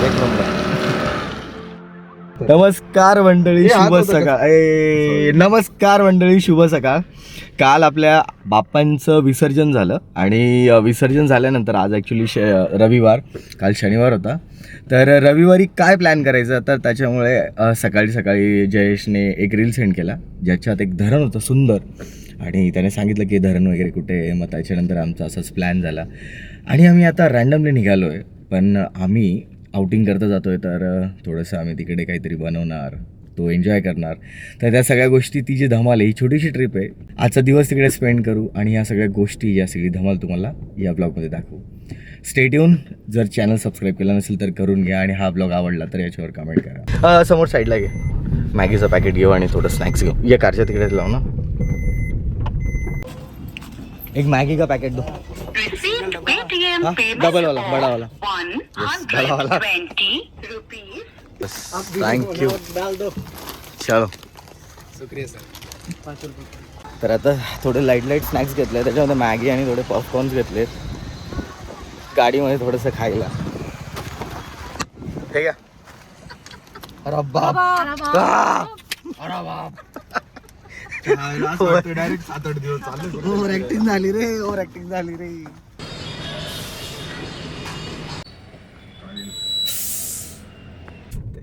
एक नंबर. नमस्कार मंडळी, शुभ सकाळ. नमस्कार मंडळी, शुभ सकाळ. काल आपल्या बाप्पांचं विसर्जन झालं आणि विसर्जन झाल्यानंतर आज ॲक्च्युली रविवार, काल शनिवार होता. तर रविवारी काय प्लॅन करायचं, तर त्याच्यामुळे सकाळी सकाळी जयेशने एक रील सेंड केला ज्याच्यात एक धरण होतं सुंदर आणि त्याने सांगितलं की धरण वगैरे कुठे आहे. मग त्याच्यानंतर आमचा असाच प्लॅन झाला आणि आम्ही आता रँडमली निघालो आहे. पण आम्ही आउटिंग करता जातो आहे, तर थोडंसं आम्ही तिकडे काहीतरी बनवणार, तो एन्जॉय करणार. तर त्या सगळ्या गोष्टी, ती जी धमाल आहे, ही छोटीशी ट्रिप आहे. आजचा दिवस तिकडे स्पेंड करू आणि ह्या सगळ्या गोष्टी, या सगळी धमाल तुम्हाला या ब्लॉगमध्ये दाखवू. Stay tune. जर चॅनल सबस्क्राईब केलं नसेल तर करून घ्या आणि हा ब्लॉग आवडला तर याच्यावर कमेंट करा. समोर साईडला घे, मॅगीचं पॅकेट घेऊ आणि थोडं स्नॅक्स घेऊ. या कारच्या तिकडेच लावू ना. एक मॅगी का पॅकेट दो. डबल वाला, बड़ा वाला. बड़ा वाला. Thank you. चलो, शुक्रिया सर. तर आता थोडे लाईट स्नॅक्स घेतले, त्याच्यामध्ये मॅगी आणि थोडे पॉपकॉर्न्स घेतलेत गाडीमध्ये थोडंसं खायला. ठीक आहे. अरे बाप, अरे बाप, डायरेक्ट 7-8 दिवस चालू. ओव्हर ऍक्टिंग झाली रे, ओव्हर ऍक्टिंग झाली रे.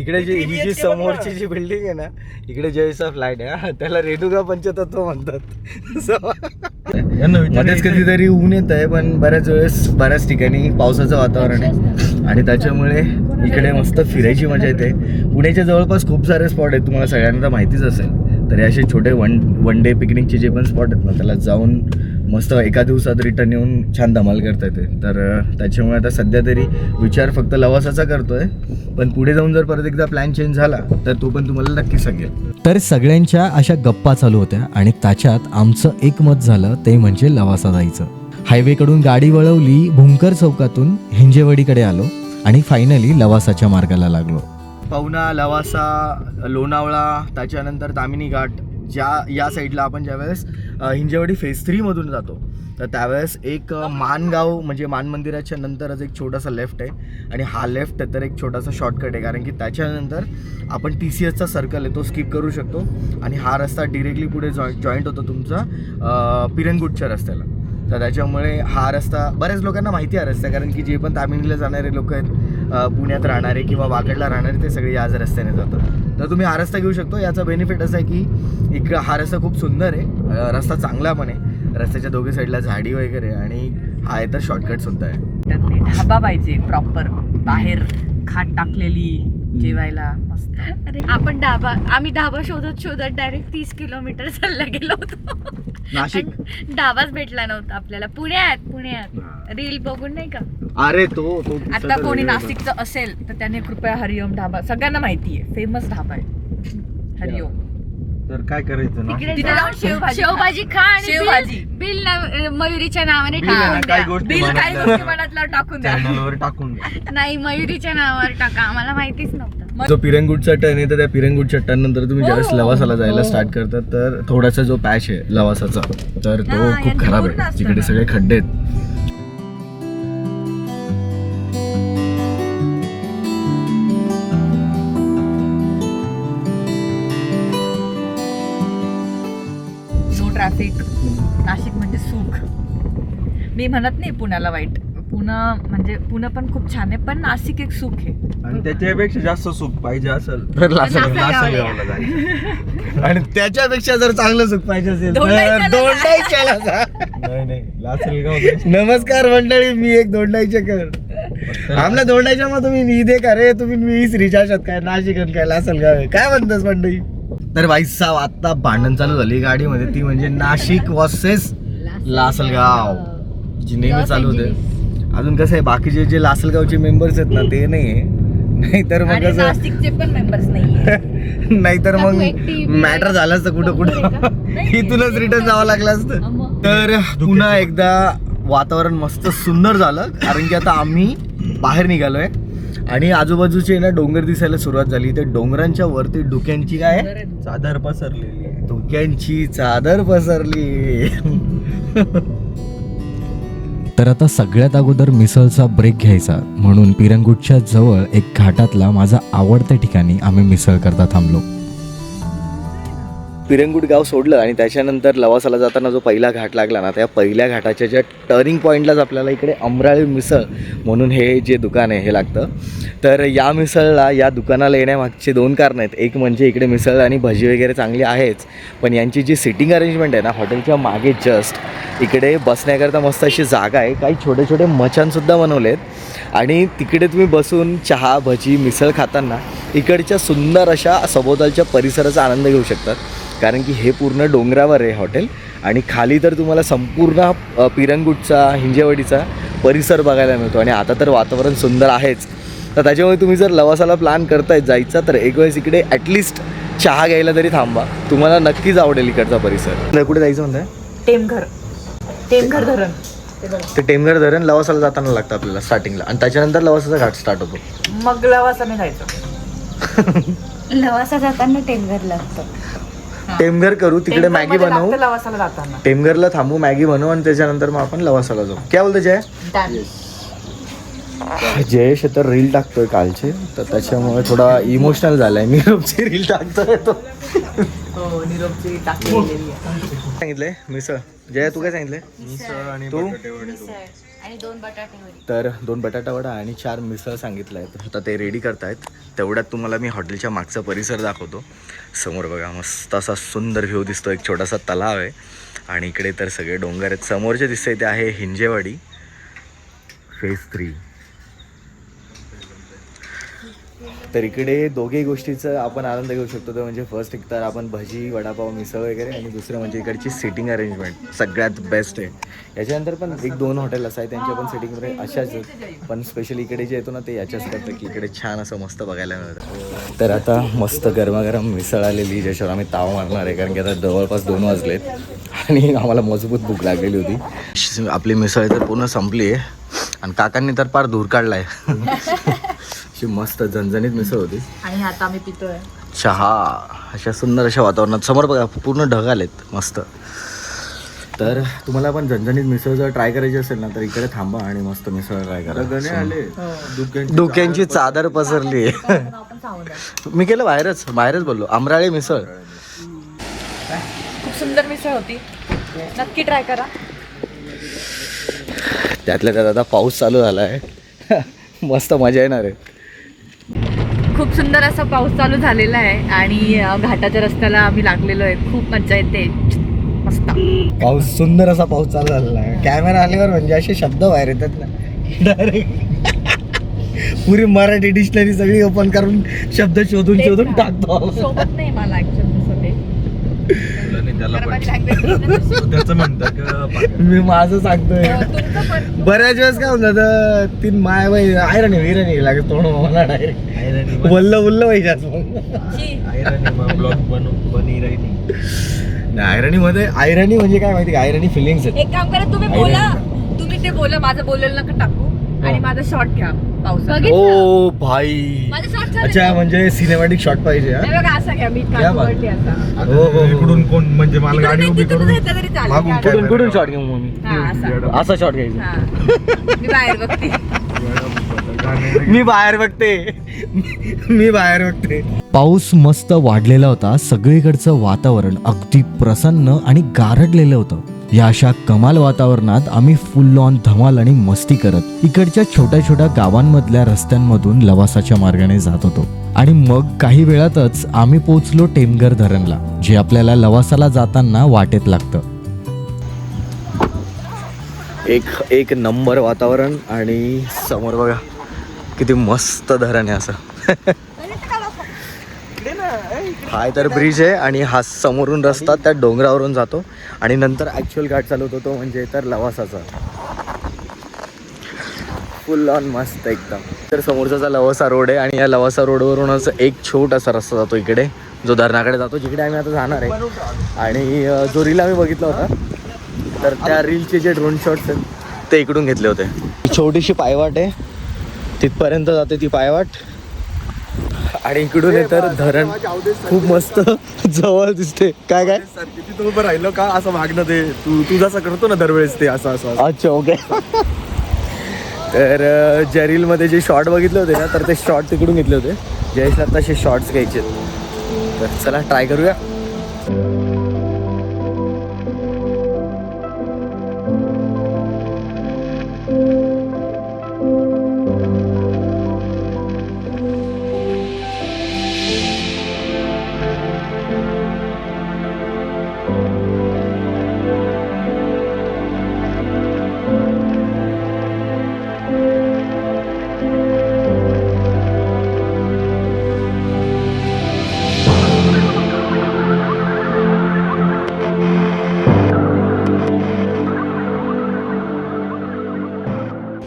इकडे ही जी समोरची जी बिल्डिंग आहे ना, इकडे जयचा फ्लॅट आहे. त्याला रेणुका पंचतत्व म्हणतात. मध्येच कधीतरी ऊन येत आहे, पण बऱ्याच वेळेस बऱ्याच ठिकाणी पावसाचं वातावरण आहे आणि त्याच्यामुळे इकडे मस्त फिरायची मजा येते. पुण्याच्या जवळपास खूप सारे स्पॉट आहेत, तुम्हाला सगळ्यांना तर माहितीच असेल. तर असे छोटे वन डे पिकनिकचे जे पण स्पॉट आहेत ना, त्याला जाऊन मस्त एका दिवसात रिटर्न येऊन छान धमाल करता येते. तर त्याच्यामुळे आता सध्या तरी विचार फक्त लवासाचा करतोय, पण पुढे जाऊन जर परत एकदा प्लॅन चेंज झाला तर तो पण तुम्हाला नक्की सांगेल. तर सगळ्यांच्या अशा गप्पा चालू होत्या आणि त्याच्यात आमचं एकमत झालं, ते म्हणजे लवासा जायचं. हायवेकडून गाडी वळवली, भुंकर चौकातून हिंजेवाडीकडे आलो आणि फायनली लवासाच्या मार्गाला लागलो. पवना, लवासा, लोणावळा, त्याच्यानंतर तामिनी घाट, या साईडला आपण ज्यावेळेस हिंजेवाडी फेज 3 मधून जातो तर त्यावेळेस एक मानगाव म्हणजे मान मंदिराच्या नंतरच एक छोटासा लेफ्ट आहे आणि हा लेफ्ट तर एक छोटासा शॉर्टकट आहे, कारण की त्याच्यानंतर आपण TCSचा सर्कल आहे तो स्किप करू शकतो आणि हा रस्ता डिरेक्टली पुढे जॉईंट होतो तुमचा पिरंगुटच्या रस्त्याला. तर त्याच्यामुळे हा रस्ता बऱ्याच लोकांना माहिती आहे रस्ता, कारण की जे पण तामिनीला जाणारे लोक आहेत, पुण्यात राहणारे किंवा वाकडला राहणारे, ते सगळे याच रस्त्याने जातात. तर तुम्ही हा रस्ता घेऊ शकतो. याचा बेनिफिट असा आहे की इकडं हा रस्ता खूप सुंदर आहे, रस्ता चांगला पण आहे, रस्त्याच्या दोघे साईडला झाडी वगैरे आणि हा आहे तर शॉर्टकट सुद्धा आहे. ढाबा पाहिजे प्रॉपर, बाहेर खाट टाकलेली जेवायला मस्त. अरे आम्ही ढाबा शोधत डायरेक्ट 30 किलोमीटर चालला गेलो होतो. नाशिक ढाबाच भेटला नव्हता आपल्याला. पुण्यात रील बघून नाही का. अरे तो आता कोणी नाशिकचं असेल तर त्याने कृपया हरिओम ढाबा, सगळ्यांना माहिती आहे, फेमस ढाबा आहे हरिओम. तर काय करायचं ना, तिथे जाऊन शेवभाजी खा आणि शेवभाजी. बिल मयुरीच्या नावाने बिल आहे ना, टाकून काय द्या. गोष्टी बिल काही मनातल्या गोष्टी मनातला टाकून द्या. चॅनलवर टाकून द्या. नाही, मयुरीच्या नावावर टाका, आम्हाला माहितीच नव्हतं. जो पिरंगुटचा टर्न आहे तर त्या पिरंगुटच्या टर्न नंतर तुम्ही ज्यावेळेस लवासाला जायला स्टार्ट करतात तर थोडासा जो पॅच आहे लवासाचा तर तो खूप खराब आहे, तिकडे सगळे खड्डे आहेत. No traffic. नाशिक म्हणजे सुख. मी म्हणत नाही पुण्याला वाईट, पुणे पण खूप छान आहे, पण नाशिक एक सुख आहे. आणि त्याच्यापेक्षा जास्त सुख पाहिजे असेल तर लासलगाव. लासलगावला जायचं. आणि त्याच्यापेक्षा जर चांगलं सुख पाहिजे असेल तर दोंडाईच्याला जा. दोंडाईच्याला जा. नाही लासलगाव जायचं. नमस्कार मंडळी, मी एक दोंडाईचे कर आमला दोंडाईच्या मग तुम्ही मी दे का रे, तुम्ही वीस रिचार्जात काय नाशिक काय लासलगाव आहे काय म्हणतास मंडळी. तर भाई साहेब आता भांडण चालू झाली गाडीमध्ये, ती म्हणजे नाशिक वर्सेस लासलगाव जी नेहमी चालू होते. अजून कसं आहे, बाकीचे जे लासलगावचे मेंबर्स आहेत ना ते नाही, नाहीतर मग आणि नाशिकचे पण मेंबर्स नाहीये. नाहीतर मग मॅटर झालं असतं कुठं इथूनच रिटर्न जावं लागलं असतं. तर पुन्हा एकदा वातावरण मस्त सुंदर झालं, कारण की आता आम्ही बाहेर निघालोय आणि आजूबाजूचे ना डोंगर दिसायला सुरुवात झाली. ते डोंगरांच्या वरती डोक्यांची काय चादर पसरलेली आहे. डोक्यांची चादर पसरली. तर आता सगळ्यात अगोदर मिसळचा ब्रेक घ्यायचा म्हणून पिरंगुटच्या जवळ एक घाटातला माझा आवडत्या ठिकाणी आम्ही मिसळ करता थांबलो. पिरंगुट गाव सोडलं आणि त्याच्यानंतर लवासाला जाताना जो पहिला घाट लागला ना, त्या पहिल्या घाटाच्या ज्या टर्निंग पॉईंटलाच आपल्याला इकडे अमराळी मिसळ म्हणून हे जे दुकान आहे हे लागतं. तर या मिसळला, या दुकानाला येण्यामागचे 2 कारणं आहेत. एक म्हणजे इकडे मिसळ आणि भजी वगैरे चांगली आहेच, पण यांची जी सिटिंग अरेंजमेंट आहे ना, हॉटेलच्या मागे जस्ट इकडे बसण्याकरता मस्त अशी जागा आहे. काही छोटे छोटे मचानसुद्धा बनवले आहेत आणि तिकडे तुम्ही बसून चहा, भजी, मिसळ खाताना इकडच्या सुंदर अशा सभोवतालच्या परिसराचा आनंद घेऊ शकतात. कारण की हे पूर्ण डोंगरावर आहे हॉटेल आणि खाली तर तुम्हाला संपूर्ण पिरंगुटचा, हिंजेवाडीचा परिसर बघायला मिळतो. आणि आता तर वातावरण सुंदर आहेच, तर त्याच्यामुळे तुम्ही जर लवासाला प्लॅन करताय जायचा तर एक वेळेस इकडे ॲटलिस्ट चहा घ्यायला तरी थांबा, तुम्हाला नक्कीच आवडेल इकडचा परिसर. कुठे जायचं म्हणताय? टेमघर धरण. ते टेमघर धरण लवासाला जाताना लागतं आपल्याला स्टार्टिंगला, आणि त्याच्यानंतर लवासाचा घाट स्टार्ट होतो. मग लवासाने जायचं. लवासा जाताना टेमघर लागतं. टेमघर करू, तिकडे मॅगी बनवू, लवासाला जाताना टेमघरला थांबू, मॅगी बनवू आणि त्याच्यानंतर मग आपण लवासाला जाऊ. काय बोलतो जय? जयेश तर रील टाकतोय कालचे, तर त्याच्यामुळे थोडा इमोशनल झालाय. मी निरोपची रील टाकतोय तो. निरोपची टाकलेली आहे. सांगितलंय मिसळ. जय तू काय सांगितलंय? मिसळ आणि तू? बटाटे वडे दोन. आणि 2 बटाटे वडे. तर 2 बटाटा वडा आणि 4 मिसळ सांगितलं आहे. आता ते रेडी करतायत. तेवढ्यात तुम्हाला मी हॉटेलच्या मागचा परिसर दाखवतो. समोर बघा मस्त असा सुंदर व्ह्यू दिसतो. एक छोटासा तलाव आहे आणि इकडे तर सगळे डोंगर आहेत. समोरचे दिसतंय ते आहे हिंजेवाडी फेज 3. तर इकडे दोघेही गोष्टीचा आपण आनंद घेऊ शकतो. ते म्हणजे फर्स्ट एक तर आपण भजी, वडापाव, मिसळ वगैरे, आणि दुसरं म्हणजे इकडची सिटिंग अरेंजमेंट सगळ्यात बेस्ट आहे. याच्यानंतर पण 1-2 हॉटेल असं आहे त्यांच्या पण सिटिंग अशाच आहेत, पण स्पेशली इकडे जे येतो ना ते याच्याच करतं की इकडे छान असं मस्त बघायला मिळतं. तर आता मस्त गरमागरम मिसळ आलेली, ज्याच्यावर आम्ही ताव मारणार आहे कारण की आता जवळपास 2 वाजलेत आणि आम्हाला मजबूत भूक लागलेली होती. आपली मिसळ तर पूर्ण संपली आहे आणि काकांनी तर फार धूर काढलाय. अशी मस्त झणझणीत मिसळ होती आणि आता आम्ही पितोय चहा अशा सुंदर अशा वातावरणात. समोर बघा पूर्ण ढग आलेत मस्त. तर तुम्हाला पण झणझणीत मिसळ जर ट्राय करायची असेल ना तर इकडे थांबा आणि मस्त मिसळ ट्राय गणे करा. आले डोक्यांची चादर पसरली आहे. आपण सांगू. मी केलं बाहेरच बोललो. अमराळी मिसळ खूप सुंदर मिसळ होती, नक्की ट्राय करा. त्यातल्या त्यात आता पाऊस चालू झाला आहे. मस्त मजा येणार आहे. खूप सुंदर असा पाऊस चालू झालेला आहे आणि घाटाच्या रस्त्याला आम्ही लागलेलो आहे. खूप मजा येते, मस्त सुंदर असा पाऊस चालू झालेला आहे. कॅमेरा आल्यावर म्हणजे असे शब्द बाहेर येतात ना डायरेक्ट. पुरी मराठी डिक्शनरी सगळी ओपन करून शब्द शोधून टाकतो. सोबत नाही मला ऍक्च्युअली त्याला पण त्याचं म्हणतात. मी माझं सांगतोय. बऱ्याच वेळेस काय म्हणतात तीन माय बाई आयरणी विरणी लागत तोंड मला डायरेक्ट उल्ल पाहिजे ब्लॉग बनी राहिली. आयरणी मध्ये आयरणी म्हणजे काय माहिती? आयरणी फिलिंग्स आहेत. एक काम करा, तुम्ही बोला, तुम्ही ते बोला, माझं बोलेलं नका टाकू आणि माझा शॉट घ्या पावसात. ओ भाई, माझं शॉट अच्छा म्हणजे सिनेमॅटिक शॉट पाहिजे. बघा असा घ्या, मी क्या बात. काढून असा हो. इकडून कोण म्हणजे मला गाडी उभी करून तरी मागून चालेल. कुठून शॉट घेऊ मग मी? हा, असा. असा शॉट घ्यायचा. हा. मी बाहेर बघते. मी बाहेर बघते. पाऊस मस्त वाढलेला होता. सगळीकडचं वातावरण अगदी प्रसन्न आणि गारडलेलं होतं. या अशा कमाल वातावरणात आम्ही फुल ऑन धमाल आणि मस्ती करत इकडच्या छोट्या छोट्या गावांमधल्या रस्त्यांमधून लवासाच्या मार्गाने जात होतो. आणि मग काही वेळातच आम्ही पोहोचलो टेमघर धरणला, जे आपल्याला लवासाला जाताना वाटेत लागतं. एक नंबर वातावरण आणि समोर बघा किती मस्त धरण आहे. असं हाय तर ब्रिज आहे आणि हा समोरून रस्ता त्या डोंगरावरून जातो आणि नंतर ॲक्च्युअल घाट चालू होतो तो म्हणजे तर लवासाचा. फुल ऑन मस्त एकदम. तर समोरचा लवासा रोड आहे आणि या लवासा रोडवरूनच एक छोटासा रस्ता जातो इकडे जो धरणाकडे जातो, जिकडे आम्ही आता जाणार आहे. आणि जो रील आम्ही बघितला होता तर त्या रीलचे जे ड्रोन शॉट्स आहेत ते इकडून घेतले होते. छोटीशी पायवाट आहे, तिथपर्यंत जाते ती पायवाट आणि इकडून आहे तर धरण खूप मस्त जवळ दिसते. काय काय किती तो उभं राहिलो का असं मागणं ते तू जसं करतो ना दरवेळेस ते असं असं अच्छा ओके. तर जरीलमध्ये जे शॉर्ट बघितले होते ना तर ते शॉर्ट तिकडून घेतले होते. जयेशला तसे शॉर्ट्स घ्यायचे. तर चला ट्राय करूया.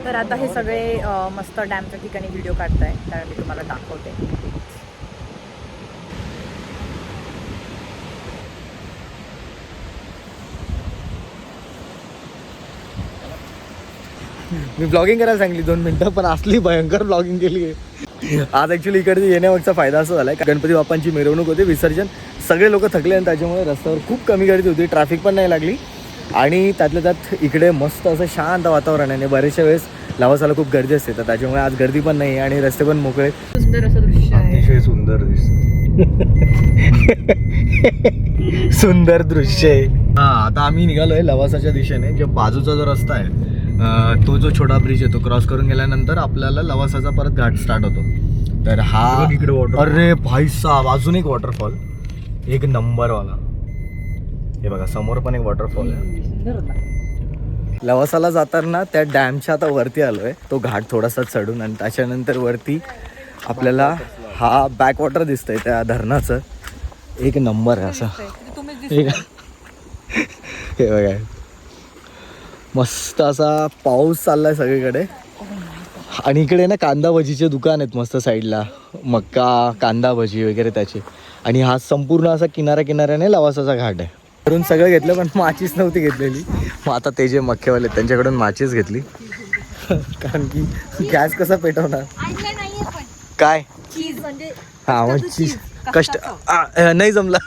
तर आता हे सगळे मस्त डॅमच्या ठिकाणी व्हिडिओ काढताय तर मी तुम्हाला दाखवते. मी ब्लॉगिंग करायला सांगली 2 मिनिटं पण असली भयंकर ब्लॉगिंग केली आहे. आज ॲक्च्युली इकडे येण्यामागचा फायदा असा झाला आहे गणपती बाप्पांची मिरवणूक होती विसर्जन. सगळे लोक थकले आणि त्याच्यामुळे रस्त्यावर खूप कमी गर्दी होती. ट्रॅफिक पण नाही लागली आणि त्यातल्या त्यात इकडे मस्त असं शांत वातावरण आहे. बरेचशा वेळेस लवासाला खूप गर्दी असते तर त्याच्यामुळे आज गर्दी पण नाही आणि रस्ते पण मोकळे. सुंदर असं दृश्य आहे. अतिशय सुंदर सुंदर दृश्य आहे. हा आता आम्ही निघालोय लवासाच्या दिशेने. जो बाजूचा जो रस्ता आहे तो जो छोटा ब्रिज आहे तो क्रॉस करून गेल्यानंतर आपल्याला लवासाचा परत घाट स्टार्ट होतो. तर हा बघ इकडे waterfall. अरे भाई साहब अजून एक वॉटरफॉल एक नंबरवाला. हे बघा समोर पण एक वॉटरफॉल आहे. सुंदर होता. लवासाला जाताना त्या डॅमच्या आता वरती आलोय तो घाट थोडासा चढून आणि त्याच्यानंतर वरती आपल्याला हा बॅक वॉटर दिसतंय त्या धरणाचं. एक नंबर आहे असा. हे बघा मस्त असा पाऊस चाललाय सगळीकडे आणि इकडे ना कांदा भजीचे दुकान आहेत मस्त साईडला. मक्का कांदा भजी वगैरे त्याचे. आणि हा संपूर्ण असा किनाऱ्याने लवासाचा घाट आहे. करून सगळं घेतलं पण माचीस नव्हती घेतलेली. मग आता ते जे मक्केवाले त्यांच्याकडून माचीस घेतली कारण की गॅस कसा पेटवणार. काय चीज म्हणजे हा मग चीज कष्ट नाही जमला.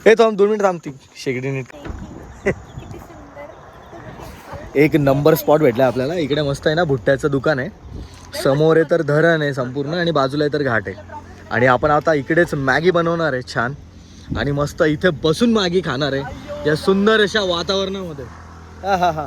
हे थांब 2 मिनिट थांबती शेगडी नीट. एक नंबर स्पॉट भेटला आपल्याला. इकडे मस्त आहे ना भुट्ट्याचं दुकान आहे. समोर आहे तर धरण आहे संपूर्ण आणि बाजूला आहे तर घाट आहे. आणि आपण आता इकडेच मॅगी बनवणार आहे छान आणि मस्त इथे बसून मॅगी खाणार आहे या सुंदर अशा वातावरणामध्ये. हा हा हा